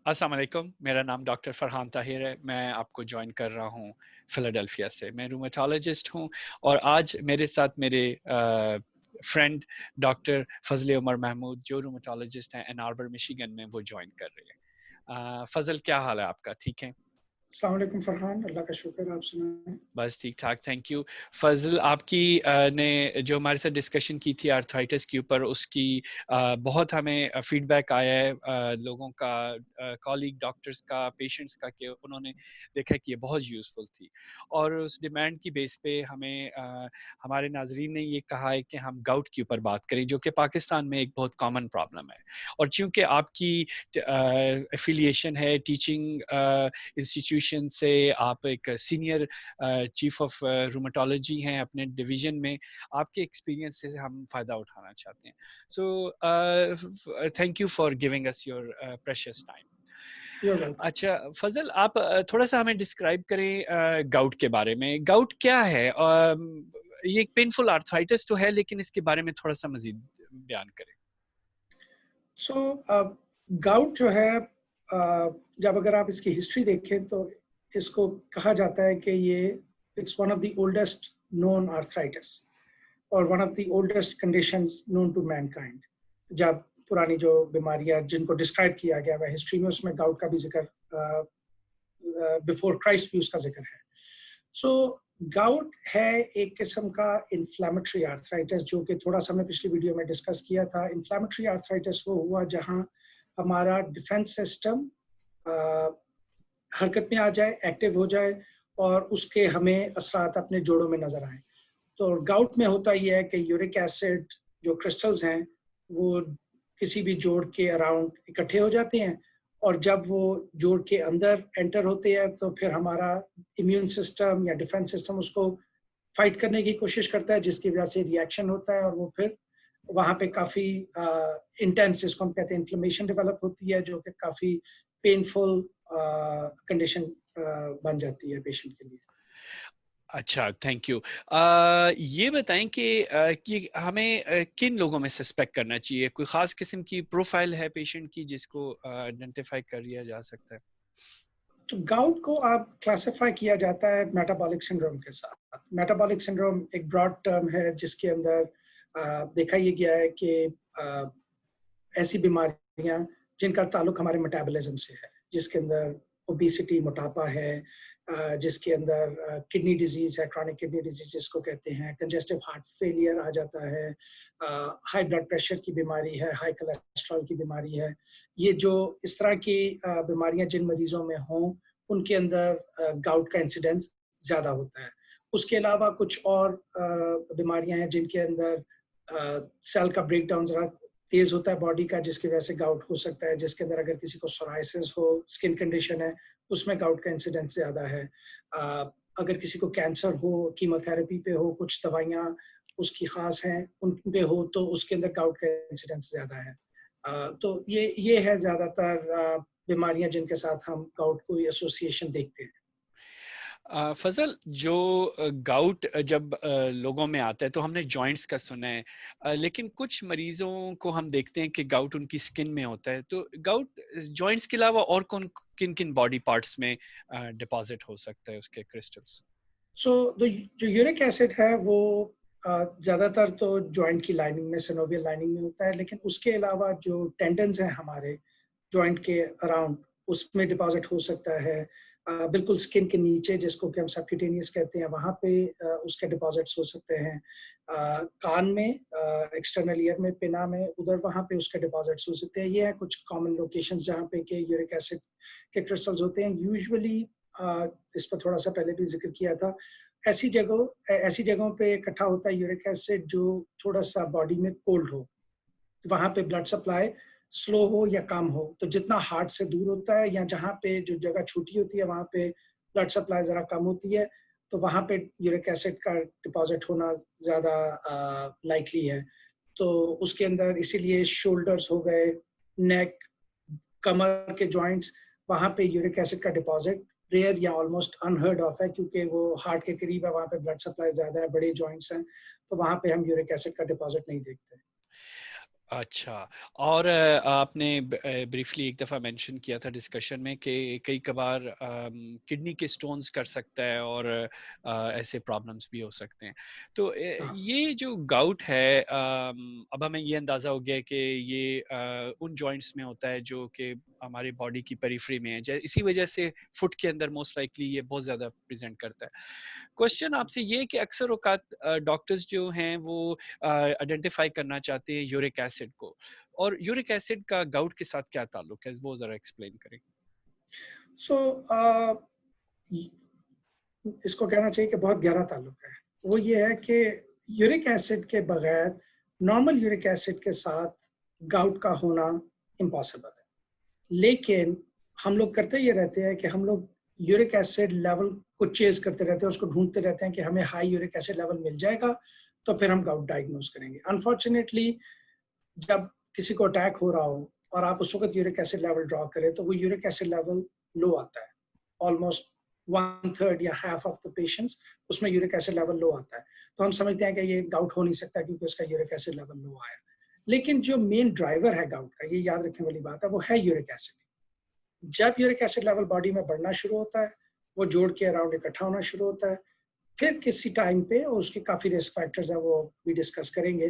अस्सलाम वालेकुम, मेरा नाम डॉक्टर फरहान ताहिर है। मैं आपको जॉइन कर रहा हूँ फ़िलाडेल्फिया से। मैं रूमेटोलॉजिस्ट हूँ और आज मेरे साथ मेरे फ्रेंड डॉक्टर फ़ज़ल उमर महमूद जो रूमेटोलॉजिस्ट हैं एन आर्बर मिशिगन में, वो जॉइन कर रहे हैं। फ़ज़ल, क्या हाल है आपका? ठीक है? अस्सलाम वालेकुम फरहान, अल्लाह का शुक्र, आप सुनाएं। बस ठीक-ठाक, थैंक यू। फ़ज़ल, आपकी ने जो हमारे साथ डिस्कशन की थी आर्थराइटिस के ऊपर, उसकी बहुत हमें फ़ीडबैक आया है लोगों का, कॉलीग डॉक्टर्स का, पेशेंट्स का, कि उन्होंने देखा कि ये बहुत यूज़फुल थी। और उस डिमांड की बेस पे हमें हमारे नाज़रीन ने ये कहा है कि हम गाउट के ऊपर बात करें, जो कि पाकिस्तान में एक बहुत कॉमन प्रॉब्लम है। और चूँकि आपकी एफ़िलिएशन है टीचिंग इंस्टीट्यूशन से, आप एक सीनियर चीफ ऑफ रूमेटोलॉजी हैं अपने डिवीजन में, आपके एक्सपीरियंस से हम फ़ायदा उठाना चाहते हैं। So thank you for giving us your precious time. You are welcome. अच्छा फजल, आप थोड़ा-सा हमें डिस्क्राइब करें गाउट के बारे में। गाउट क्या है? ये एक पेनफुल आर्थराइटिस तो है, लेकिन इसके बारे में थोड़ा-सा मज़ीद बयान करें। सो गाउट जो है, जब अगर आप इसकी हिस्ट्री देखें तो इसको कहा जाता है कि ये it's one of the oldest known arthritis और one of the oldest conditions known to mankind. जब पुरानी जो बीमारियां जिनको डिस्क्राइब किया गया है हिस्ट्री में, उसमें गाउट का भी जिक्र, बिफोर क्राइस्ट भी उसका जिक्र है। सो गाउट है एक किस्म का इन्फ्लेमेटरी आर्थराइटिस, जो कि थोड़ा सा हमने पिछली वीडियो में डिस्कस किया था। इन्फ्लेमेटरी आर्थराइटिस वो हुआ जहां हमारा डिफेंस सिस्टम हरकत में आ जाए, एक्टिव हो जाए और उसके हमें असरात अपने जोड़ों में नजर आए। तो गाउट में होता यह है कि यूरिक एसिड जो क्रिस्टल्स हैं वो किसी भी जोड़ के अराउंड इकट्ठे हो जाते हैं, और जब वो जोड़ के अंदर एंटर होते हैं तो फिर हमारा इम्यून सिस्टम या डिफेंस सिस्टम उसको फाइट करने की कोशिश करता है, जिसकी वजह से रिएक्शन होता है और वो फिर वहाँ पे काफ़ी इंटेंस, जिसको हम कहते हैं इन्फ्लेमेशन, डेवलप होती है, जो कि काफ़ी पेनफुल कंडीशन बन जाती है पेशेंट के लिए। अच्छा, थैंक यू। ये बताएँ कि हमें किन लोगों में सस्पेक्ट करना चाहिए? कोई ख़ास किस्म की प्रोफ़ाइल है पेशेंट की जिसको आइडेंटिफ़ाई कर लिया जा सकता है? तो गाउट को आप क्लासिफाई किया जाता है मेटाबॉलिक सिंड्रोम के साथ। मेटाबॉलिक सिंड्रोम एक ब्रॉड टर्म है जिसके अंदर देखा ये गया है कि ऐसी बीमारियां जिनका ताल्लुक हमारे मेटाबॉलिज्म से है, जिसके अंदर ओबेसिटी, मोटापा है, जिसके अंदर किडनी डिजीज है, क्रॉनिक किडनी डिजीज जिसको कहते हैं, कंजेस्टिव हार्ट फेलियर आ जाता है, हाई ब्लड प्रेशर की बीमारी है, हाई कोलेस्ट्रॉल की बीमारी है। ये जो इस तरह की बीमारियां जिन मरीजों में हों, उनके अंदर गाउट का इंसिडेंस ज़्यादा होता है। उसके अलावा कुछ और बीमारियां हैं जिनके अंदर सेल का ब्रेकडाउन ज़रा तेज होता है बॉडी का, जिसकी वजह से गाउट हो सकता है। जिसके अंदर अगर किसी को सोराइसिस हो, स्किन कंडीशन है, उसमें गाउट का इंसिडेंस ज़्यादा है। अगर किसी को कैंसर हो, कीमोथेरेपी पे हो, कुछ दवाइयाँ उसकी ख़ास हैं, उन पे हो, तो उसके अंदर गाउट का इंसिडेंस ज़्यादा है। तो ये है ज़्यादातर बीमारियाँ जिनके साथ हम गाउट को एसोसिएशन देखते हैं। फ़ज़ल, जो गाउट जब लोगों में आता है तो हमने जॉइंट्स का सुना है, लेकिन कुछ मरीज़ों को हम देखते हैं कि गाउट उनकी स्किन में होता है। तो गाउट जॉइंट्स के अलावा और कौन किन-किन बॉडी पार्ट्स में डिपॉज़िट हो सकता है उसके क्रिस्टल्स? सो जो यूरिक एसिड है वो ज़्यादातर तो जॉइंट की लाइनिंग में, सिनोवियल लाइनिंग में होता है, लेकिन उसके अलावा जो टेंडन्स हैं हमारे जॉइंट के अराउंड, उसमें डिपॉजिट हो सकता है। बिल्कुल स्किन के नीचे, जिसको कि हम सबक्यूटेनियस कहते हैं, वहाँ पे उसके डिपॉजिट्स हो सकते हैं। कान में, एक्सटर्नल ईयर में, पिना में, उधर वहाँ पे उसके डिपॉजिट्स हो सकते हैं। ये है कुछ कॉमन लोकेशंस जहाँ पे कि यूरिक एसिड के क्रिस्टल्स होते हैं। यूजुअली इस पर थोड़ा सा पहले भी जिक्र किया था, ऐसी जगहों पे इकट्ठा होता है यूरिक एसिड जो थोड़ा सा बॉडी में कोल्ड हो, वहाँ पे ब्लड सप्लाई स्लो हो या कम हो। तो जितना हार्ट से दूर होता है या जहाँ पे जो जगह छोटी होती है वहाँ पे ब्लड सप्लाई ज़रा कम होती है, तो वहाँ पे यूरिक एसिड का डिपॉजिट होना ज़्यादा लाइकली है। तो उसके अंदर इसीलिए शोल्डर्स हो गए, नेक, कमर के जॉइंट्स, वहाँ पे यूरिक एसिड का डिपॉजिट रेयर या ऑलमोस्ट अनहर्ड ऑफ है, क्योंकि वो हार्ट के करीब है, वहाँ पे ब्लड सप्लाई ज़्यादा है, बड़े जॉइंट्स हैं, तो वहाँ पे हम यूरिक एसिड का डिपॉजिट नहीं देखते। अच्छा। और आपने ब्रीफली एक दफ़ा मेंशन किया था डिस्कशन में कि कई कभार किडनी के स्टोन्स कर सकता है और ऐसे प्रॉब्लम्स भी हो सकते हैं। तो हाँ। ये जो गाउट है, अब हमें ये अंदाज़ा हो गया है कि ये उन जॉइंट्स में होता है जो कि हमारी बॉडी की पेरिफेरी में है। इसी वजह से फुट के अंदर मोस्ट लाइकली ये बहुत ज़्यादा प्रेज़ेंट करता है। क्वेश्चन आपसे ये है कि अक्सर औकात डॉक्टर्स जो हैं वो आइडेंटिफाई करना चाहते हैं यूरिक एसिड को, और यूरिक एसिड का गाउट के साथ क्या ताल्लुक है, वो जरा एक्सप्लेन करें। सो इसको कहना चाहिए कि बहुत गहरा ताल्लुक है। वो ये है कि यूरिक एसिड के बगैर नॉर्मल यूरिक एसिड के साथ गाउट का होना इम्पॉसिबल है। लेकिन हम लोग करते ये रहते हैं कि हम लोग यूरिक एसिड लेवल को चेज करते रहते हैं, उसको ढूंढते रहते हैं कि हमें हाई यूरिक एसिड लेवल मिल जाएगा तो फिर हम गाउट डायग्नोज करेंगे। अनफॉर्चुनेटली जब किसी को अटैक हो रहा हो और आप उस वक्त यूरिक एसिड लेवल ड्रॉ करें तो वो यूरिक एसिड लेवल लो आता है। ऑलमोस्ट 1/3 या हाफ ऑफ द पेशेंट्स उसमें यूरिक एसिड लेवल लो आता है। तो हम समझते हैं कि ये गाउट हो नहीं सकता क्योंकि उसका यूरिक एसिड लेवल लो आया। लेकिन जो मेन ड्राइवर है गाउट का, ये याद रखने वाली बात है, वो है यूरिक एसिड। जब यूरिक एसिड लेवल बॉडी में बढ़ना शुरू होता है, वो जोड़ के अराउंड इकट्ठा होना शुरू होता है। फिर किसी टाइम पे, और उसके काफी रिस्क फैक्टर्स है वो भी डिस्कस करेंगे,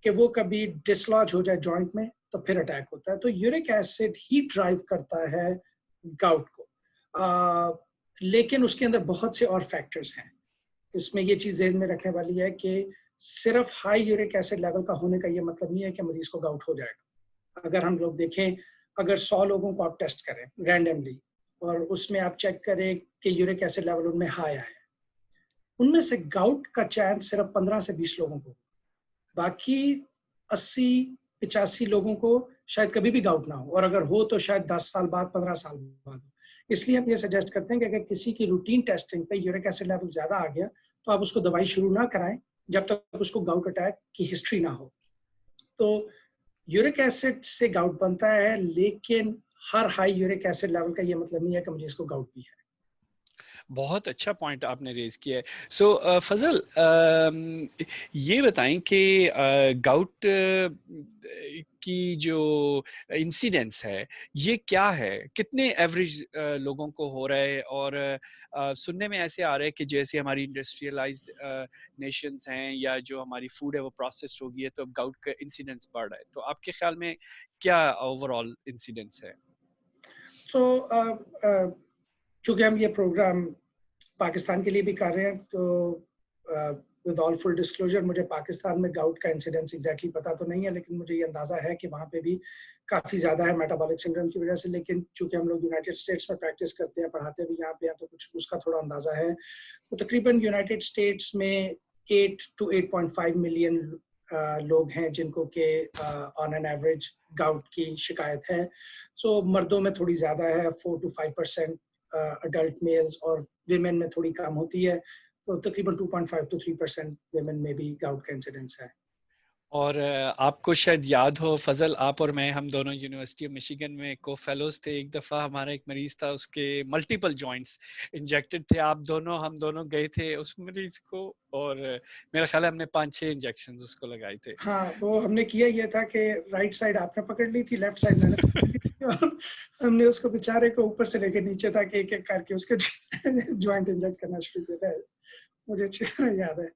कि वो कभी डिसलॉज हो जाए जॉइंट में तो फिर अटैक होता है। तो यूरिक एसिड ही ड्राइव करता है गाउट को। लेकिन उसके अंदर बहुत से और फैक्टर्स हैं। इसमें ये चीज ध्यान में रखने वाली है कि सिर्फ हाई यूरिक एसिड लेवल का होने का ये मतलब नहीं है कि मरीज को गाउट हो जाएगा। अगर हम लोग देखें, अगर 100 लोगों को आप टेस्ट करें रैंडमली और उसमें आप चेक करें कि यूरिक एसिड लेवल उनमें हाई आया है, उनमें से गाउट का चांस सिर्फ 15 से 20 लोगों को, बाकी 80-85 लोगों को शायद कभी भी गाउट ना हो, और अगर हो तो शायद 10 साल बाद, 15 साल बाद हो। इसलिए हम ये सजेस्ट करते हैं कि अगर किसी की रूटीन टेस्टिंग पे यूरिक एसिड लेवल ज्यादा आ गया तो आप उसको दवाई शुरू ना कराएं जब तक उसको गाउट अटैक की हिस्ट्री ना हो। तो यूरिक एसिड से गाउट बनता है, लेकिन हर हाई यूरिक एसिड लेवल का ये मतलब नहीं है कि मरीज को गाउट भी है। बहुत अच्छा पॉइंट आपने रेज किया है। सो फजल, ये बताएं कि गाउट की जो इंसिडेंस है ये क्या है, कितने एवरेज लोगों को हो रहा है, और सुनने में ऐसे आ रहा है कि जैसे हमारी इंडस्ट्रियलाइज्ड नेशंस हैं या जो हमारी फूड है वो प्रोसेस्ड हो गई है तो अब गाउट का इंसिडेंस बढ़ रहा है। तो आपके ख्याल में क्या ओवरऑल इंसिडेंस है? सो चूंकि हम ये प्रोग्राम पाकिस्तान के लिए भी कर रहे हैं, तो विद ऑल फुल डिस्क्लोजर, मुझे पाकिस्तान में गाउट का इंसिडेंस एग्जैक्टली पता तो नहीं है, लेकिन मुझे ये अंदाजा है कि वहाँ पे भी काफ़ी ज़्यादा है मेटाबॉलिक सिंड्रोम की वजह से। लेकिन चूंकि हम लोग यूनाइटेड स्टेट्स में प्रैक्टिस करते हैं, पढ़ाते भी यहाँ पे हैं, तो कुछ उसका थोड़ा अंदाजा है। तो तकरीबन यूनाइटेड स्टेट्स में 8 to 8.5 मिलियन लोग हैं जिनको के ऑन एन एवरेज गाउट की शिकायत है। सो मर्दों में थोड़ी ज़्यादा है, 4 to 5% अडल्ट मेल्स, और विमेन में थोड़ी कम होती है। तो तकरीबन 2.5 to 3% विमेन में भी गाउट का इंसिडेंस है। और आपको शायद याद हो फजल, आप और मैं हम दोनों यूनिवर्सिटी ऑफ मिशिगन में को फेलोज थे। एक दफ़ा हमारा एक मरीज था, उसके मल्टीपल जॉइंट्स इंजेक्टेड थे। हम दोनों गए थे उस मरीज को, और मेरा ख्याल है हमने 5-6 इंजेक्शन उसको लगाए थे। हाँ, तो हमने किया ये था कि राइट साइड आपने पकड़ ली थी, लेफ्ट साइड मैंने पकड़ ली थी, और हमने उसको बेचारे को ऊपर से लेकर नीचे तक एक एक करके उसके ज्वाइंट इंजेक्ट करना शुरू किया था। मुझे अच्छी तरह याद है।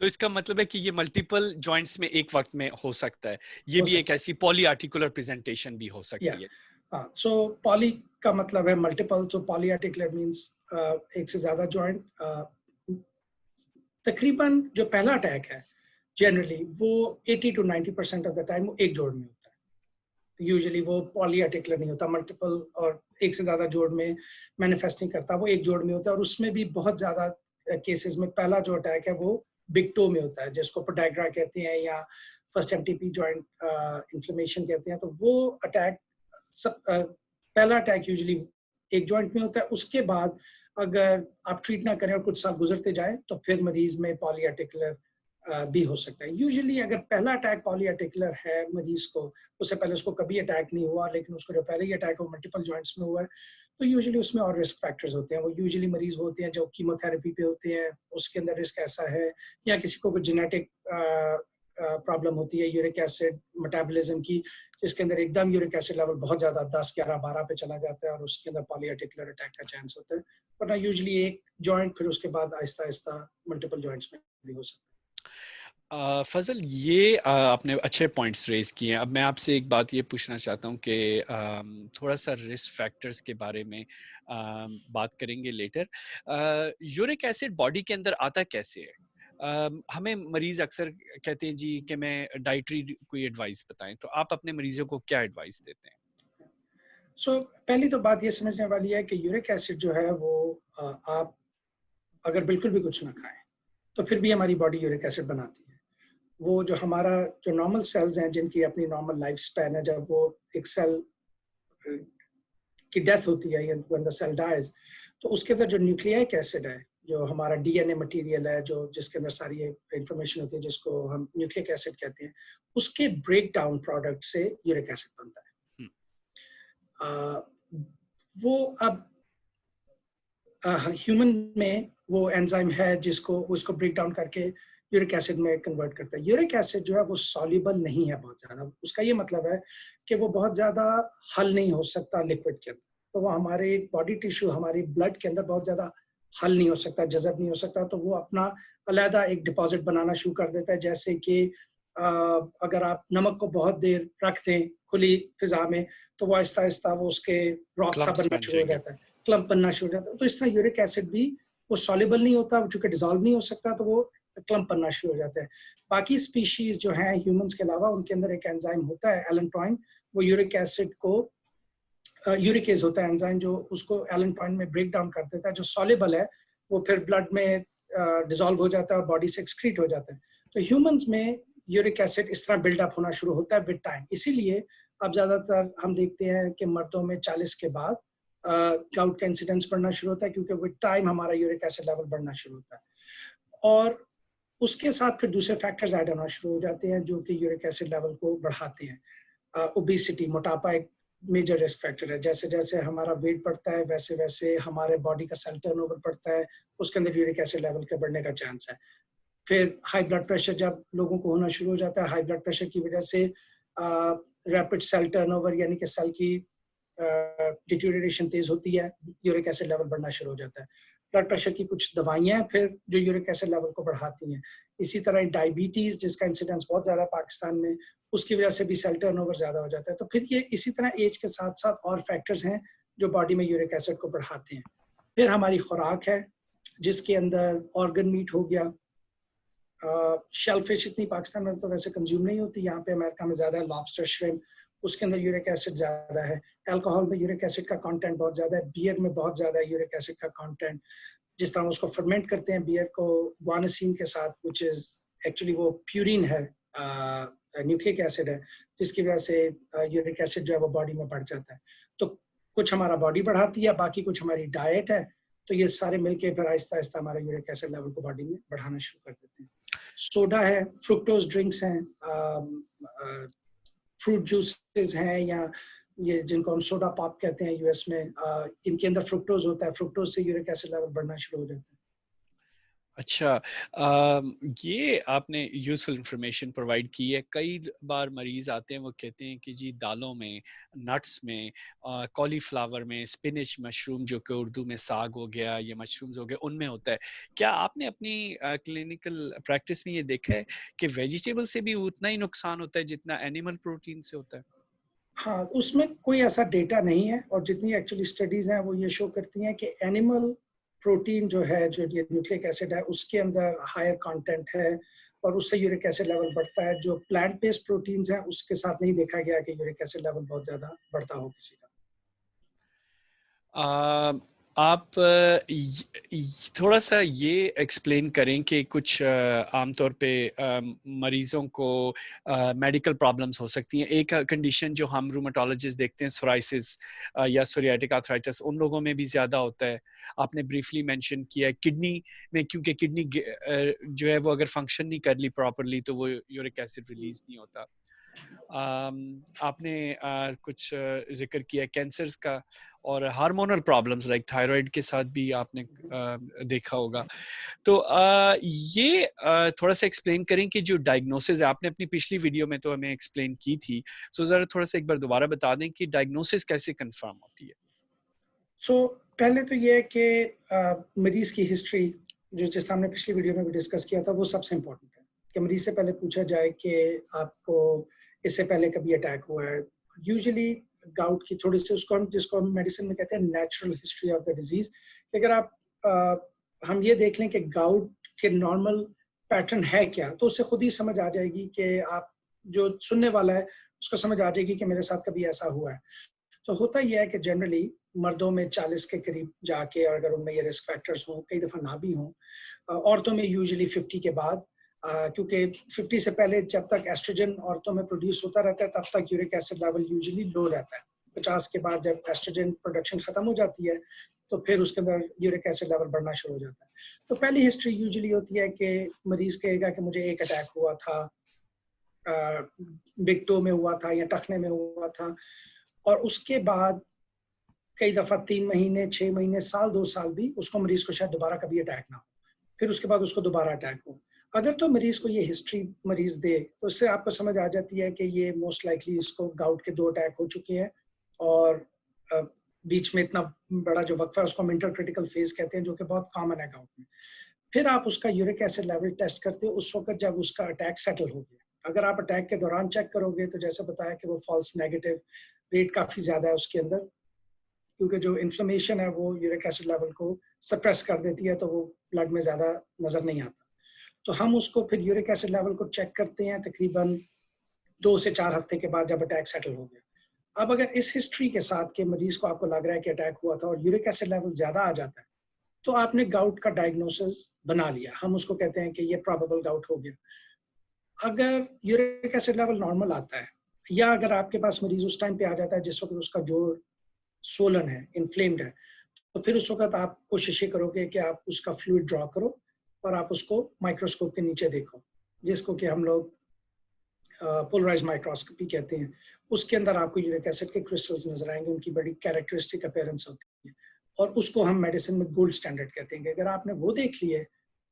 तो इसका मतलब है कि ये मल्टीपल जॉइंट्स में एक वक्त में हो सकता है। ये हो भी एक सकता है, ऐसी पॉली आर्टिकुलर प्रेजेंटेशन भी हो या सकती है। हाँ। सो पॉली का मतलब है मल्टीपल, तो पॉलीआर्टिकुलर मींस एक से ज्यादा ज्वाइंट। तकरीबन जो पहला अटैक है जनरली वो 80 to 90% ऑफ द टाइम वो एक जोड़ में होता है। यूजुअली वो पॉलीआर्टिकुलर नहीं होता, मल्टीपल और एक से ज्यादा जोड़ में मैनिफेस्ट नहीं करता, वो एक जोड़ में होता है। और उसमें भी बहुत ज्यादा केसेस में पहला जो अटैक है वो बिग टो में होता है, जिसको पोडाग्रा कहते हैं या फर्स्ट एमटीपी जॉइंट इन्फ्लेमेशन कहते हैं। तो वो अटैक पहला अटैक यूजुअली एक जॉइंट में होता है। उसके बाद अगर आप ट्रीट ना करें और कुछ साल गुजरते जाए तो फिर मरीज में पॉलीआर्टिकुलर भी हो सकता है। यूजुअली अगर पहला अटैक पॉलीआर्टिकुलर है मरीज को, उससे पहले उसको कभी अटैक नहीं हुआ, लेकिन उसको जो पहले ही अटैक हो मल्टीपल जॉइंट्स में हुआ है, तो यूजुअली उसमें और रिस्क फैक्टर्स होते हैं। वो यूजुअली मरीज होते हैं जो कीमोथेरेपी पे होते हैं, उसके अंदर रिस्क ऐसा है, या किसी को जेनेटिक प्रॉब्लम होती है यूरिक एसिड मेटाबॉलिज्म की, जिसके अंदर एकदम यूरिक एसिड लेवल बहुत ज़्यादा 10, 11, 12 पे चला जाता है और उसके अंदर पॉलीआर्टिकुलर अटैक का चांस होता है। वरना यूजुअली एक जॉइंट, फिर उसके बाद आहिस्ता-आहिस्ता मल्टीपल जॉइंट्स में भी हो सकता है। फजल, ये आपने अच्छे पॉइंट्स रेज किए हैं। अब मैं आपसे एक बात ये पूछना चाहता हूँ कि थोड़ा सा रिस्क फैक्टर्स के बारे में बात करेंगे लेटर। यूरिक एसिड बॉडी के अंदर आता कैसे है? हमें मरीज अक्सर कहते हैं जी कि मैं डाइटरी कोई एडवाइस बताएं, तो आप अपने मरीजों को क्या एडवाइस देते हैं? पहली तो बात ये समझने वाली है कि यूरिक एसिड जो है वो आप अगर बिल्कुल भी कुछ ना खाएं तो फिर भी हमारी बॉडी यूरिक एसिड बनाती है। वो जो हमारा जो नॉर्मल सेल्स हैं जिनकी अपनी नॉर्मल लाइफ स्पैन है, जब वो एक सेल की डेथ होती है या व्हेन द सेल डाइज, तो उसके अंदर जो न्यूक्लियक एसिड है, जो हमारा डीएनए मटेरियल है, जो जिसके अंदर सारी इंफॉर्मेशन होती है, जिसको हम न्यूक्लियक एसिड कहते हैं, उसके ब्रेक डाउन प्रोडक्ट से यूरिक एसिड बनता है। वो अब ह्यूमन में वो एंजाइम है जिसको उसको ब्रेक डाउन करके यूरिक एसिड में कन्वर्ट करता है। यूरिक एसिड जो है वो सॉल्युबल नहीं है बहुत ज़्यादा। उसका ये मतलब है कि वो बहुत ज़्यादा हल नहीं हो सकता लिक्विड के अंदर। तो वो हमारे बॉडी टिश्यू, हमारी ब्लड के अंदर बहुत ज़्यादा हल नहीं हो सकता, जज़ब नहीं हो सकता, तो वो अपना अलहदा एक डिपॉजिट बनाना शुरू कर देता है। जैसे कि अगर आप नमक को बहुत देर रख दें खुली फिजा में, तो वो आहिस्ता-आहिस्ता वो उसके रॉक सा क्लम्प्स बनना बन शुरू हो जाएंगे। जाता है, क्लम्प बनना शुरू हो जाता है। तो इस तरह यूरिक एसिड भी वो सॉल्युबल नहीं होता, चूँकि डिसॉल्व नहीं हो सकता, तो वो क्लम्प बनना शुरू हो जाता है। बाकी स्पीशीज़ जो हैं ह्यूमन्स के अलावा, उनके अंदर एक एंजाइम होता है एलेंटोइन, वो यूरिक एसिड को यूरिकेज होता है एंजाइम जो उसको एलेंटोइन में ब्रेक डाउन कर देता है। जो सॉल्युबल है वो फिर ब्लड में डिसॉल्व हो जाता है और बॉडी से एक्सक्रीट हो जाता है। तो ह्यूमंस में यूरिक एसिड इस तरह बिल्डअप होना शुरू होता है विद टाइम। इसीलिए अब ज़्यादातर हम देखते हैं कि मर्दों में 40 के बाद गाउट का इंसिडेंस बढ़ना शुरू होता है, क्योंकि विद टाइम हमारा यूरिक एसिड लेवल बढ़ना शुरू होता है। और उसके साथ फिर दूसरे फैक्टर्स ऐड होना शुरू हो जाते हैं जो कि यूरिक एसिड लेवल को बढ़ाते हैं। ओबेसिटी, मोटापा एक मेजर रिस्क फैक्टर है। जैसे जैसे हमारा वेट बढ़ता है, वैसे वैसे हमारे बॉडी का सेल टर्नओवर बढ़ता है, उसके अंदर यूरिक एसिड लेवल के बढ़ने का चांस है। फिर हाई ब्लड प्रेशर जब लोगों को होना शुरू हो जाता है, हाई ब्लड प्रेशर की वजह से रैपिड सेल टर्नओवर यानी कि सेल की डिटेरियोरेशन तेज होती है, यूरिक एसिड लेवल बढ़ना शुरू हो जाता है। ब्लड प्रेशर की कुछ दवाइयाँ हैं फिर जो यूरिक एसिड लेवल को बढ़ाती हैं। इसी तरह डायबिटीज़, जिसका इंसिडेंस बहुत ज़्यादा पाकिस्तान में, उसकी वजह से भी सेल टर्नओवर ज़्यादा हो जाता है। तो फिर ये इसी तरह एज के साथ-साथ और फैक्टर्स हैं जो बॉडी में यूरिक एसिड को बढ़ाते हैं। फिर हमारी खुराक है, जिसके अंदर ऑर्गन मीट हो गया, शेल फिश इतनी पाकिस्तान में तो वैसे कंज्यूम नहीं होती, यहाँ पे अमेरिका में ज़्यादा है, लॉबस्टर, श्रिम्प, उसके अंदर यूरिक एसिड ज़्यादा है। अल्कोहल में यूरिक एसिड का कंटेंट बहुत ज़्यादा है, बियर में बहुत ज़्यादा है यूरिक एसिड का कंटेंट। जिस तरह उसको फर्मेंट करते हैं बियर को गुआनिसिन के साथ, व्हिच इज़ एक्चुअली वो प्यूरिन है, न्यूक्लिक एसिड है, जिसकी वजह से यूरिक एसिड जो है वो बॉडी में बढ़ जाता है। तो कुछ हमारा बॉडी बढ़ाती है, बाकी कुछ हमारी डाइट है, तो ये सारे मिलके फिर आहिस्ता-आहिस्ता हमारा यूरिक एसिड लेवल को बॉडी में बढ़ाना शुरू कर देते हैं। सोडा है, फ्रुक्टोज ड्रिंक्स हैं, फ्रूट जूसेस हैं, या ये जिनको हम सोडा पॉप कहते हैं यूएस में, इनके अंदर फ्रुक्टोज होता है, फ्रुक्टोज से यूरिक एसिड लेवल बढ़ना शुरू हो जाता है। अच्छा, ये आपने यूज़फुल इंफॉर्मेशन प्रोवाइड की है। कई बार मरीज़ आते हैं, वो कहते हैं कि जी दालों में, नट्स में, कॉलीफ्लावर में, स्पिनच, मशरूम जो कि उर्दू में साग हो गया, ये मशरूम्स हो गए, उनमें होता है। क्या आपने अपनी क्लिनिकल प्रैक्टिस में ये देखा है कि वेजिटेबल से भी उतना ही नुकसान होता है जितना एनिमल प्रोटीन से होता है? हाँ, उसमें कोई ऐसा डेटा नहीं है, और जितनी एक्चुअली स्टडीज़ हैं वो ये शो करती हैं कि एनिमल प्रोटीन जो है, जो ये न्यूक्लिक एसिड है, उसके अंदर हायर कंटेंट है और उससे यूरिक एसिड लेवल बढ़ता है। जो प्लांट बेस्ड प्रोटीन्स हैं उसके साथ नहीं देखा गया कि यूरिक एसिड लेवल बहुत ज़्यादा बढ़ता हो किसी का। अ, आप थोड़ा सा ये एक्सप्लेन करें कि कुछ आमतौर पे मरीजों को मेडिकल प्रॉब्लम्स हो सकती हैं। एक कंडीशन जो हम रूमेटोलॉजिस्ट देखते हैं, सोराइसिस या सोरियाटिक आर्थराइटिस, उन लोगों में भी ज़्यादा होता है। आपने ब्रीफली मेंशन किया किडनी में, क्योंकि किडनी जो है वो अगर फंक्शन नहीं कर ली प्रॉपरली तो वो यूरिक एसिड रिलीज नहीं होता। आपने कुछ जिक्र किया कैंसर्स का और हार्मोनल प्रॉब्लम्स लाइक थायराइड के साथ भी आपने देखा होगा। तो ये थोड़ा सा एक्सप्लेन करें कि जो डायग्नोसिस है, आपने अपनी पिछली वीडियो में तो हमें एक्सप्लेन की थी, सो जरा थोड़ा सा एक बार दोबारा बता दें कि डायग्नोसिस कैसे कंफर्म होती है। पहले तो ये है कि मरीज की हिस्ट्री जो जिस हमने पिछली वीडियो में भी डिस्कस किया था वो सबसे इम्पोर्टेंट है कि मरीज से पहले पूछा जाए कि आपको इससे पहले कभी अटैक हुआ है। यूजुअली गाउट की थोड़ी सी जिसको हम मेडिसिन में कहते हैं natural history of the disease. अगर आप हम ये देख लें कि गाउट के नॉर्मल पैटर्न है क्या, तो उससे खुद ही समझ आ जाएगी कि आप जो सुनने वाला है उसको समझ आ जाएगी कि मेरे साथ कभी ऐसा हुआ है। तो होता यह है कि जनरली मर्दों में 40 के करीब जाके, और अगर उनमें ये रिस्क फैक्टर्स हों, कई दफ़ा ना भी हों, औरतों में यूजुअली 50 के बाद, क्योंकि 50 से पहले जब तक एस्ट्रोजन औरतों में प्रोड्यूस होता रहता है तब तक यूरिक एसिड लेवल यूजुअली लो रहता है। 50 के बाद जब एस्ट्रोजन प्रोडक्शन खत्म हो जाती है तो फिर उसके अंदर यूरिक एसिड लेवल बढ़ना शुरू हो जाता है। तो पहली हिस्ट्री यूजुअली होती है कि मरीज कहेगा कि मुझे एक अटैक हुआ था, बिग टो में हुआ था या टखने में हुआ था, और उसके बाद कई दफ़ा 3 महीने, 6 महीने, साल, 2 साल भी उसको मरीज को शायद दोबारा कभी अटैक ना हो, फिर उसके बाद उसको दोबारा अटैक हो। अगर तो मरीज को ये हिस्ट्री मरीज दे तो उससे आपको समझ आ जाती है कि ये मोस्ट लाइकली इसको गाउट के 2 अटैक हो चुके हैं, और बीच में इतना बड़ा जो वक्फा है उसको हम इंटरक्रिटिकल फेज कहते हैं, जो कि बहुत कॉमन है गाउट में। फिर आप उसका यूरिक एसिड लेवल टेस्ट करते हो उस वक्त जब उसका अटैक सेटल हो गया। अगर आप अटैक के दौरान चेक करोगे तो जैसे बताया कि वो फॉल्स नेगेटिव रेट काफ़ी ज़्यादा है उसके अंदर, क्योंकि जो इन्फ्लेमेशन है वो यूरिक एसिड लेवल को सप्रेस कर देती है, तो वो ब्लड में ज़्यादा नज़र नहीं आता। तो हम उसको फिर यूरिक एसिड लेवल को चेक करते हैं तकरीबन 2 से 4 हफ्ते के बाद जब अटैक सेटल हो गया। अब अगर इस हिस्ट्री के साथ के मरीज को आपको लग रहा है कि अटैक हुआ था और यूरिक एसिड लेवल ज़्यादा आ जाता है, तो आपने गाउट का डायग्नोसिस बना लिया। हम उसको कहते हैं कि ये प्रोबेबल गाउट हो गया। अगर यूरिक एसिड लेवल नॉर्मल आता है, या अगर आपके पास मरीज उस टाइम पे आ जाता है जिस वक्त उसका जोड़ सोलन है, इन्फ्लेम्ड है, तो फिर उस वक्त आप कोशिश ये करोगे कि आप उसका फ्लूइड ड्रॉ करो और आप उसको माइक्रोस्कोप के नीचे देखो, जिसको कि हम लोग पोलराइज माइक्रोस्कोपी कहते हैं। उसके अंदर आपको यूरिक एसिड के क्रिस्टल्स नजर आएंगे, उनकी बड़ी कैरेक्टरिस्टिक अपीयरेंस होती है, और उसको हम मेडिसिन में गोल्ड स्टैंडर्ड कहते हैं। कि अगर आपने वो देख लिए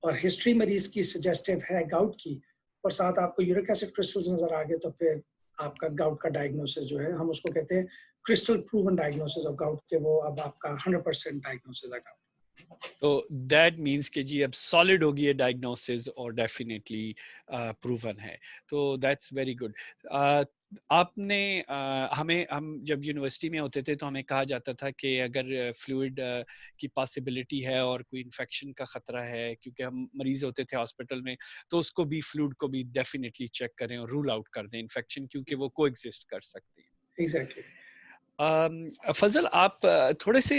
और हिस्ट्री मरीज की सजेस्टिव है गाउट की, और साथ आपको यूरिक एसिड क्रिस्टल्स नजर आ गए, तो फिर आपका गाउट का डायग्नोसिस जो है हम उसको कहते हैं crystal proven diagnosis of gout, के वो अब आपका 100% डायग्नोसिस है गाउट। तो दैट मीन्स कि जी अब सॉलिड होगी ये डायग्नोसिस और डेफिनेटली प्रूवन है, तो दैट्स वेरी गुड। आपने हम जब यूनिवर्सिटी में होते थे तो हमें कहा जाता था कि अगर फ्लूइड की पॉसिबिलिटी है और कोई इन्फेक्शन का खतरा है, क्योंकि हम मरीज होते थे हॉस्पिटल में, तो उसको भी फ्लूइड को भी डेफिनेटली चेक करें और रूल आउट कर दें इन्फेक्शन, क्योंकि वो को एग्जिस्ट कर सकती है। एग्जैक्टली। फजल, आप थोड़े से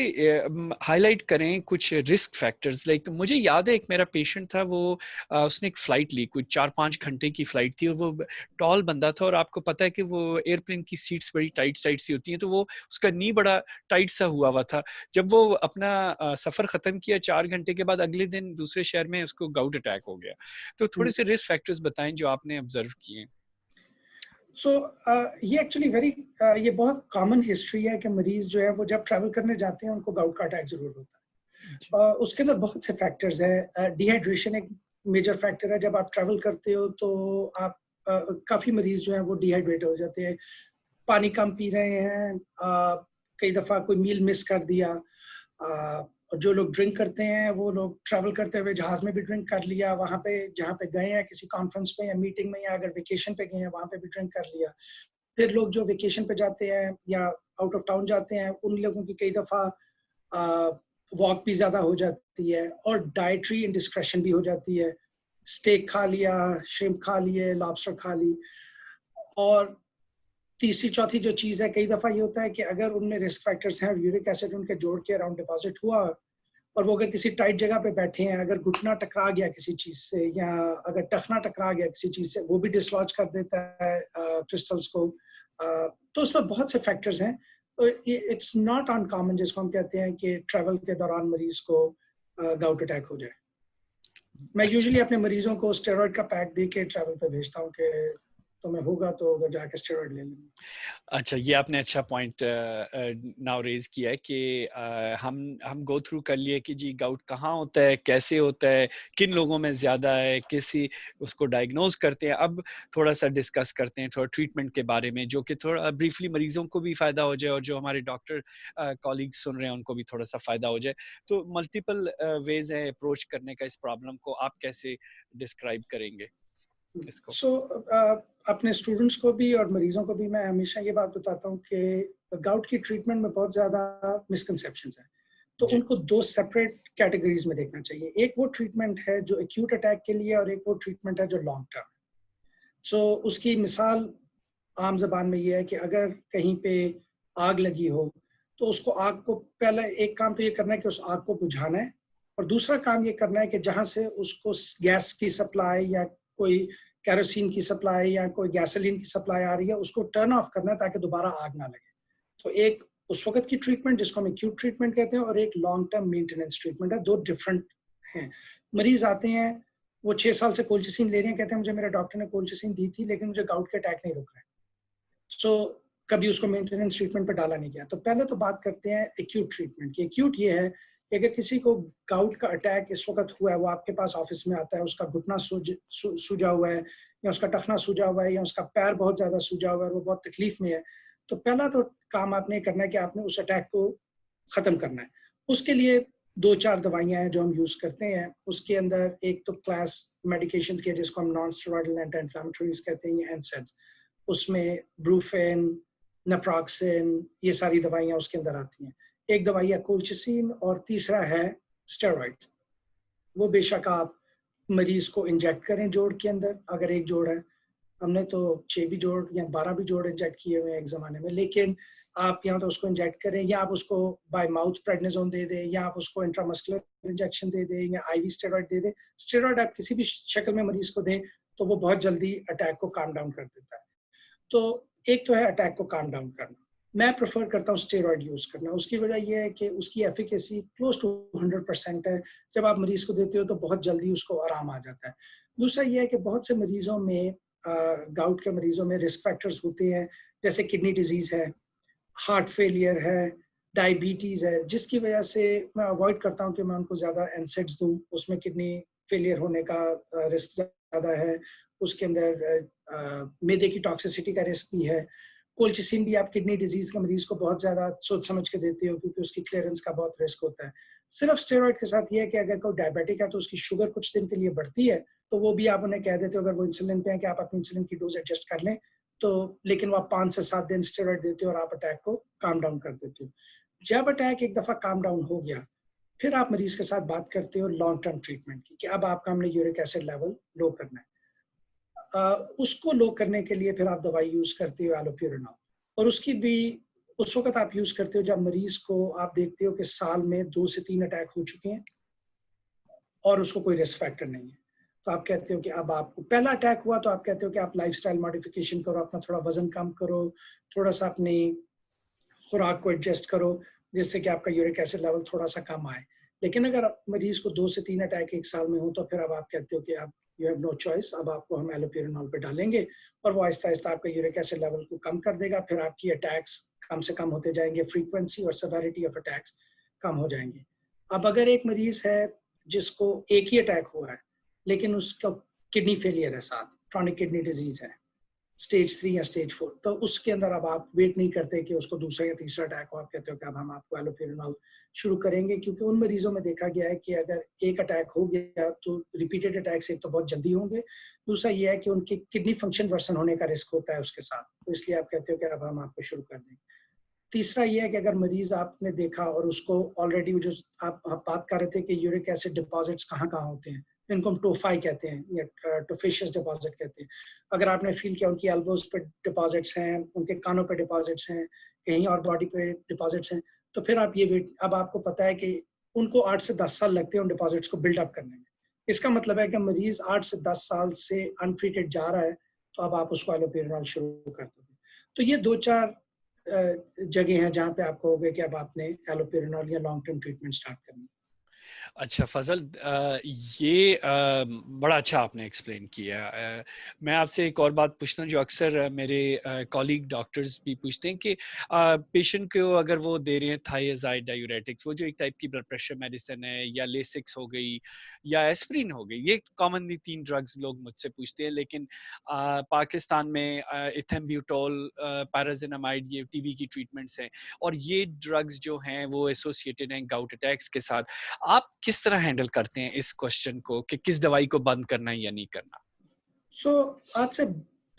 हाईलाइट करें कुछ रिस्क फैक्टर्स। लाइक मुझे याद है एक मेरा पेशेंट था, वो उसने एक फ़्लाइट ली, कुछ 4-5 घंटे की फ़्लाइट थी, और वो टॉल बंदा था, और आपको पता है कि वो एयरप्लेन की सीट्स बड़ी टाइट टाइट सी होती हैं, तो वो उसका नी बड़ा टाइट सा हुआ था। जब वो अपना सफ़र ख़त्म किया 4 घंटे के बाद, अगले दिन दूसरे शहर में उसको गाउट अटैक हो गया। तो थोड़े से रिस्क फैक्टर्स बताएं जो आपने ऑब्जर्व किए। ये एक्चुअली ये बहुत कॉमन हिस्ट्री है कि मरीज जो है वो जब ट्रैवल करने जाते हैं उनको गाउट का अटैक जरूर होता है। उसके अंदर बहुत से फैक्टर्स हैं। डिहाइड्रेशन एक मेजर फैक्टर है। जब आप ट्रैवल करते हो तो आप काफ़ी मरीज जो हैं वो डिहाइड्रेट हो जाते हैं, पानी कम पी रहे हैं, कई दफ़ा कोई मील मिस कर दिया, और जो लोग ड्रिंक करते हैं वो लोग ट्रैवल करते हुए जहाज में भी ड्रिंक कर लिया, वहाँ पे जहाँ पे गए हैं किसी कॉन्फ्रेंस में या मीटिंग में, या अगर वेकेशन पे गए हैं वहाँ पे भी ड्रिंक कर लिया। फिर लोग जो वेकेशन पे जाते हैं या आउट ऑफ टाउन जाते हैं, उन लोगों की कई दफ़ा वॉक भी ज़्यादा हो जाती है, और डाइटरी इंडिस्क्रेशन भी हो जाती है। स्टेक खा लिया, श्रिम्प खा लिए, लॉबस्टर खा ली। और तीसरी चौथी जो चीज़ है, कई दफ़ा ये होता है कि अगर उनमें रिस्क फैक्टर्स हैं और यूरिक एसिड उनके जोड़ के अराउंड डिपॉजिट हुआ, और वो अगर किसी टाइट जगह पे बैठे हैं, अगर घुटना टकरा गया किसी चीज़ से, या अगर टखना टकरा गया किसी चीज़ से, वो भी डिसलॉज कर देता है क्रिस्टल्स को। तो उसमें बहुत से फैक्टर्स हैं। तो इट्स नॉट अनकॉमन, जिसको हम कहते हैं कि ट्रैवल के दौरान मरीज को गाउट अटैक हो जाए। मैं अच्छा। यूजुअली अपने मरीजों को स्टेरॉइड का पैक दे के ट्रैवल पे भेजता हूँ कि तो मैं होगा तो उधर जाके स्टेरॉइड ले लूँगा। अच्छा, ये आपने अच्छा पॉइंट नाउ रेज़ किया है कि हम गो थ्रू कर लिए कि जी गाउट कहाँ होता है, कैसे होता है, किन लोगों में ज़्यादा है, किसी उसको डायग्नोज़ करते हैं। अब थोड़ा-सा डिस्कस करते हैं थोड़ा ट्रीटमेंट के बारे में, जो कि थोड़ा ब्रीफली मरीज़ों को भी फ़ायदा हो जाए और जो हमारे डॉक्टर कॉलीग्स सुन रहे हैं उनको भी थोड़ा-सा फ़ायदा हो जाए। तो मल्टीपल वेज़ हैं अप्रोच करने का इस प्रॉब्लम को, आप कैसे डिस्क्राइब करेंगे इसको? सो अपने स्टूडेंट्स को भी और मरीजों को भी मैं हमेशा ये बात बताता हूँ कि गाउट की ट्रीटमेंट में बहुत ज़्यादा मिसकंसेप्शंस हैं। तो जी, उनको 2 सेपरेट कैटेगरीज़ में देखना चाहिए। एक वो ट्रीटमेंट है जो एक्यूट अटैक के लिए और एक वो ट्रीटमेंट है जो लॉन्ग टर्म। सो उसकी मिसाल आम ज़बान में ये है कि अगर कहीं पे आग लगी हो, तो उसको आग को पहले एक काम तो ये करना है कि उस आग को बुझाना है और दूसरा काम ये करना है कि जहाँ से उसको गैस की सप्लाई या कोई केरोसिन की सप्लाई या कोई गैसोलीन की सप्लाई आ रही है, उसको टर्न ऑफ करना है ताकि दोबारा आग ना लगे। तो एक उस वक़्त की ट्रीटमेंट जिसको हम एक्यूट ट्रीटमेंट कहते हैं और एक लॉन्ग टर्म मेंटेनेंस ट्रीटमेंट है, 2 डिफरेंट हैं। मरीज़ आते हैं, वो 6 साल से कोल्चिसिन ले रहे हैं, कहते हैं मुझे मेरे डॉक्टर ने कोल्चिसिन दी थी लेकिन मुझे गाउट के अटैक नहीं रुक रहे। सो कभी उसको मेंटेनेंस ट्रीटमेंट पे डाला नहीं गया। तो पहले तो बात करते हैं एक्यूट ट्रीटमेंट की। एक्यूट ये है कि अगर किसी को गाउट का अटैक इस वक़्त हुआ है, वो आपके पास ऑफ़िस में आता है, उसका घुटना सूजा हुआ है या उसका टखना सूजा हुआ है या उसका पैर बहुत ज़्यादा सूजा हुआ है और वो बहुत तकलीफ़ में है। तो पहला तो काम आपने करना है कि आपने उस अटैक को ख़त्म करना है। उसके लिए 2-4 दवाइयाँ हैं जो हम यूज़ करते हैं। उसके अंदर एक तो क्लास मेडिकेशंस की है जिसको हम नॉन स्टेरॉइडल एंटी इन्फ्लेमेटरीज़ कहते हैं या एनसैड्स। उसमें ब्रूफेन, नेप्रोक्सेन ये सारी दवाइयाँ उसके अंदर आती हैं। एक दवाई है कोल्चिसिन और तीसरा है स्टेरॉइड। वो बेशक आप मरीज़ को इंजेक्ट करें जोड़ के अंदर, अगर एक जोड़ है। हमने तो 6 भी जोड़ या 12 भी जोड़ इंजेक्ट किए हुए हैं एक ज़माने में, लेकिन आप या तो उसको इंजेक्ट करें या आप उसको बाय माउथ प्रेडनिज़ोन दे दें या आप उसको इंट्रामस्कुलर इंजेक्शन दे दें या आईवी स्टेरॉइड दे दें। स्टेरॉइड आप किसी भी शक्ल में मरीज़ को दें, तो वो बहुत जल्दी अटैक को काम डाउन कर देता है। तो एक तो है अटैक को काम डाउन करना। मैं प्रेफ़र करता हूँ स्टेरॉइड यूज़ करना। उसकी वजह ये है कि उसकी एफ़िकेसी क्लोज़ टू 100% है। जब आप मरीज़ को देते हो तो बहुत जल्दी उसको आराम आ जाता है। दूसरा ये है कि बहुत से मरीज़ों में गाउट के मरीज़ों में रिस्क फैक्टर्स होते हैं, जैसे किडनी डिज़ीज़ है, हार्ट फेलियर है, डायबिटीज़ है, जिसकी वजह से मैं अवॉइड करता हूँ कि मैं उनको ज़्यादा एनसेड्स दूँ। उसमें किडनी फेलियर होने का रिस्क ज़्यादा है। उसके अंदर मैदे की टॉक्सिसिटी का रिस्क भी है। कोल्चिसिन भी आप किडनी डिज़ीज़ के मरीज़ को बहुत ज़्यादा सोच समझ के देते हो क्योंकि उसकी क्लीयरेंस का बहुत रिस्क होता है। सिर्फ़ स्टेरॉइड के साथ ये है कि अगर कोई डायबिटिक है तो उसकी शुगर कुछ दिन के लिए बढ़ती है, तो वो भी आप उन्हें कह देते हो अगर वो इंसुलिन पे हैं कि आप अपनी इंसुलिन की डोज़ एडजस्ट कर लें, तो लेकिन वो आप 5 से 7 दिन स्टेरॉइड देते हो और आप अटैक को काम डाउन कर देते हो। जब अटैक एक दफ़ा काम डाउन हो गया, फिर आप मरीज़ के साथ बात करते हो लॉन्ग टर्म ट्रीटमेंट की कि अब आपका हमने यूरिक एसिड लेवल लो करना है। उसको लो करने के लिए फिर आप दवाई यूज़ करते हो एलोप्यूरिनॉल और उसकी भी उस वक़्त आप यूज़ करते हो जब मरीज़ को आप देखते हो कि साल में 2 से 3 अटैक हो चुके हैं और उसको कोई रिस्क फैक्टर नहीं है। तो आप कहते हो कि अब आपको पहला अटैक हुआ तो आप कहते हो कि आप लाइफ़स्टाइल मॉडिफ़िकेशन करो, अपना थोड़ा वज़न कम करो, थोड़ा-सा अपनी खुराक को एडजस्ट करो, जिससे कि आपका यूरिक एसिड लेवल थोड़ा-सा कम आए। लेकिन अगर मरीज़ को 2 से 3 अटैक 1 साल में हो, तो फिर अब आप कहते हो कि अब यू हैव नो चॉइस, अब आपको हम एलोपेरिनॉल पे डालेंगे और वो आहिस्ता-आहिस्ता आपका यूरिक एसिड लेवल को कम कर देगा। फिर आपकी अटैक्स कम से कम होते जाएँगे, फ्रीक्वेंसी और सेवेरिटी ऑफ अटैक्स कम हो जाएँगे। अब अगर एक मरीज़ है, जिसको एक ही अटैक हुआ है, लेकिन उसका किडनी फेलियर है साथ, क्रोनिक किडनी डिज़ीज़ है, स्टेज 3 या स्टेज 4 तो उसके अंदर अब आप वेट नहीं करते कि उसको दूसरा या तीसरा अटैक हो, आप कहते हो कि अब हम आपको एलोपेरिनॉल शुरू करेंगे क्योंकि उन मरीजों में देखा गया है कि अगर एक अटैक हो गया तो रिपीटेड अटैक्स एक तो बहुत जल्दी होंगे, दूसरा ये है कि उनकी किडनी फंक्शन वर्सन होने का रिस्क होता है उसके साथ, तो इसलिए आप कहते हो कि अब हम आपको शुरू कर देंगे। तीसरा ये है कि अगर मरीज आपने देखा और उसको ऑलरेडी जो आप बात कर रहे थे कि यूरिक एसिड डिपॉजिट्स कहाँ-कहाँ होते हैं, इनको हम टोफाई कहते हैं या टोफेशियस डिपॉजिट कहते हैं। अगर आपने फील किया उनकी एल्बोज़ पे डिपॉजिट्स हैं, उनके कानों पे डिपॉजिट्स हैं, कहीं और बॉडी पे डिपॉजिट्स हैं, तो फिर आप ये वेट अब आपको पता है कि उनको 8 से 10 साल लगते हैं उन डिपॉजिट्स को बिल्ड अप करने में। इसका मतलब है कि मरीज 8 से 10 साल से अनट्रीटेड जा रहा है, तो अब आप उसको एलोपेरिनॉल शुरू कर दोगे। तो ये 2-4 जगह हैं जहाँ पे आप कहोगे कि अब आपने एलोपेरिनॉल या लॉन्ग टर्म ट्रीटमेंट स्टार्ट करनी है। अच्छा फजल, ये बड़ा अच्छा आपने एक्सप्लेन किया। मैं आपसे एक और बात पूछता हूँ जो अक्सर मेरे कॉलीग डॉक्टर्स भी पूछते हैं कि पेशेंट को अगर वो दे रहे हैं थायराइड डायूरेटिक्स, वो जो एक टाइप की ब्लड प्रेशर मेडिसिन है, या लेसिक्स हो गई या एस्प्रिन हो गई, ये कॉमनली 3 ड्रग्स लोग मुझसे पूछते हैं। लेकिन पाकिस्तान में इथेम्ब्यूटोल, पैराजिनामाइड, ये टीबी की ट्रीटमेंट्स हैं, और ये ड्रग्स जो हैं वो एसोसिएटेड हैं गाउट अटैक्स के साथ। आप किस तरह हैंडल करते हैं इस क्वेश्चन को कि किस दवाई को बंद करना है या नहीं करना? सो आज से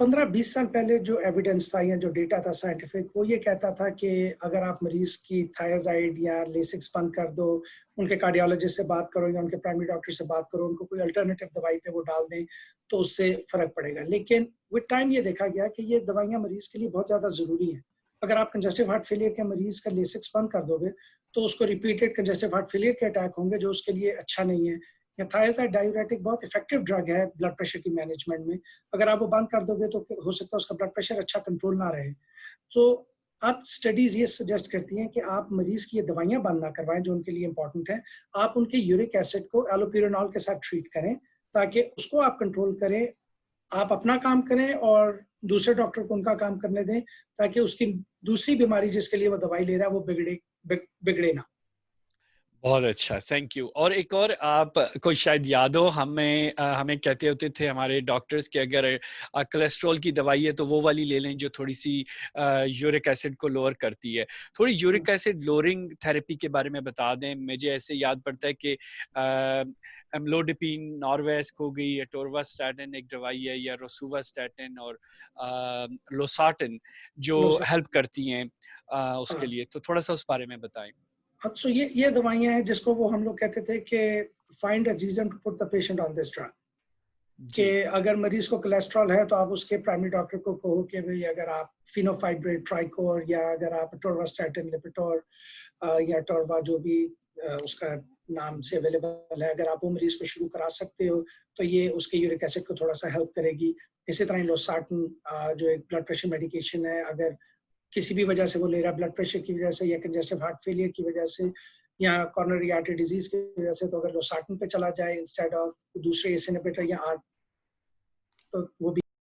15-20 साल पहले जो एविडेंस था या जो डेटा था साइंटिफिक, वो ये कहता था कि अगर आप मरीज की थायराइड या लेसिक्स बंद कर दो, उनके कार्डियोलॉजिस्ट से बात करो या उनके प्राइमरी डॉक्टर से बात करो, उनको कोई अल्टरनेटिव दवाई पे वो डाल दें, तो उससे फर्क पड़ेगा। लेकिन विद टाइम ये देखा गया कि ये दवाइयाँ मरीज के लिए बहुत ज़्यादा ज़रूरी हैं। अगर आप कंजेस्टिव हार्ट फेलियर के मरीज का लेसिक्स बंद कर दोगे, तो उसको रिपीटेड कंजेस्टिव हार्ट फेलियर के अटैक होंगे, जो उसके लिए अच्छा नहीं है। या थायराइड डायूरेटिक बहुत इफेक्टिव ड्रग है ब्लड प्रेशर की मैनेजमेंट में। अगर आप वो बंद कर दोगे तो हो सकता है उसका ब्लड प्रेशर अच्छा कंट्रोल ना रहे। तो अब स्टडीज ये सजेस्ट करती हैं कि आप मरीज की ये दवाइयां बंद ना करवाएं जो उनके लिए इंपॉर्टेंट है। आप उनके यूरिक एसिड को एलोप्यूरिनॉल के साथ ट्रीट करें, ताकि उसको आप कंट्रोल करें। आप अपना काम करें और दूसरे डॉक्टर को उनका काम करने दें, ताकि उसकी दूसरी बीमारी जिसके लिए वो दवाई ले रहा है वो बिगड़े ना। बहुत अच्छा, थैंक यू। और एक और आपको शायद याद हो, हमें कहते होते थे हमारे डॉक्टर्स कि अगर कोलेस्ट्रॉल की दवाई है तो वो वाली ले लें जो थोड़ी सी यूरिक एसिड को लोअर करती है। थोड़ी यूरिक एसिड लोअरिंग थेरेपी के बारे में बता दें। मुझे ऐसे याद पड़ता है कि एम्लोडिपिन, नॉर्वेस्क हो गई, एटोर्वास्टैटिन एक दवाई है, या रोसुवास्टैटिन और लोसार्टन जो लो सर। हेल्प करती हैं उसके हाँ। लिए। तो थोड़ा सा उस बारे में बताएं। सो ये दवाइयां हैं जिसको वो हम लोग कहते थे कि find a reason to put the patient on this drug. कि जी। अगर मरीज को कोलेस्ट्रॉल है तो आप उसके प्राइमरी डॉक्टर को कहो कि भाई अगर आप फिनोफाइब्रेट ट्राइकोर, या अगर आप टोरवास्टैटिन लिपिटोर या टोरवा जो भी उसका नाम से अवेलेबल है, अगर आप वो मरीज को शुरू करा सकते हो तो ये उसके यूरिक एसिड को थोड़ा सा हेल्प करेगी। इसी तरह लोसार्टन जो एक ब्लड प्रेशर मेडिकेशन है, अगर किसी भी वजह से वो ले रहा है, ब्लड प्रेशर की वजह से या कंजेस्टिव हार्ट फेलियर की वजह से या कॉर्नरी आर्टरी डिजीज की वजह से, तो अगर लोसार्टन पे चला जाए इंस्टेड ऑफ दूसरे एस इनहिबिटर या आर, तो वो भी